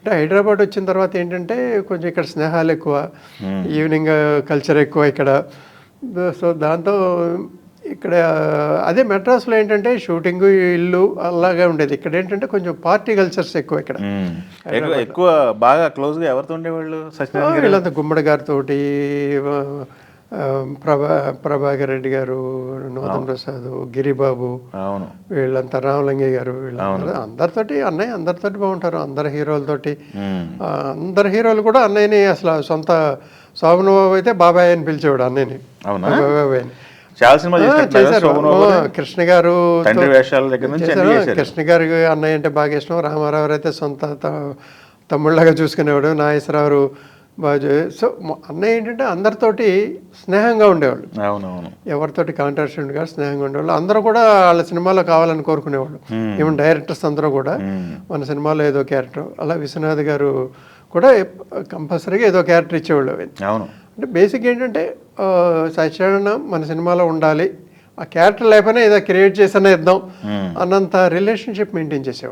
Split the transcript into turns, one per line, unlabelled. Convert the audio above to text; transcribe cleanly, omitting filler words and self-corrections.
అంటే హైదరాబాద్ వచ్చిన తర్వాత ఏంటంటే కొంచెం ఇక్కడ స్నేహాలు ఎక్కువ, ఈవినింగ్ కల్చర్ ఎక్కువ ఇక్కడ. సో దాంతో ఇక్కడ అదే మెడ్రాస్లో ఏంటంటే షూటింగ్ ఇల్లు అలాగే ఉండేది. ఇక్కడ ఏంటంటే కొంచెం పార్టీ కల్చర్స్ ఎక్కువ ఇక్కడ.
ఎక్కువ బాగా క్లోజ్గా ఎవరితో ఉండేవాళ్ళు సత్యనారాయణ గారు?
వీళ్ళంతా గుమ్మడి గారితోటి, ప్రభాకర్ రెడ్డి గారు, నూతన్ ప్రసాద్, గిరిబాబు,
అవును,
వీళ్ళంతా రామలింగయ్య గారు, వీళ్ళంతా అందరితోటి అన్నయ్య అందరితోటి బాగుంటారు. అందరి హీరోలతోటి, అందరి హీరోలు కూడా అన్నయ్యని అసలు సొంత శోభనబాబు అయితే బాబాయ్ అని పిలిచేవాడు అన్నయ్యని. బాబాయ్ అని
చాలా సినిమాలు
చేశారు. కృష్ణ గారు
చేశారు.
కృష్ణ గారు అన్నయ్య అంటే బాగా ఇష్టం. రామారావు అయితే సొంత తమ్ముళ్ళగా చూసుకునేవాడు. నాగేశ్వరరావు బాగా. సో అన్నయ్య ఏంటంటే అందరితోటి స్నేహంగా ఉండేవాళ్ళు.
అవునవును,
ఎవరితోటి కాంట్రాక్షన్ స్నేహంగా ఉండేవాళ్ళు. అందరూ కూడా వాళ్ళ సినిమాలో కావాలని కోరుకునేవాళ్ళు. ఈవెన్ డైరెక్టర్స్ అందరూ కూడా మన సినిమాలో ఏదో క్యారెక్టర్. అలా విశ్వనాథ్ గారు కూడా కంపల్సరీగా ఏదో క్యారెక్టర్ ఇచ్చేవాళ్ళు.
అవును,
అంటే బేసిక్ ఏంటంటే సత్యనారాయణ మన సినిమాలో ఉండాలి, ఆ క్యారెక్టర్ లేకపోయినా ఏదో క్రియేట్ చేసినా ఇద్దాం అన్నంత రిలేషన్షిప్ మెయింటైన్ చేసేవాళ్ళు.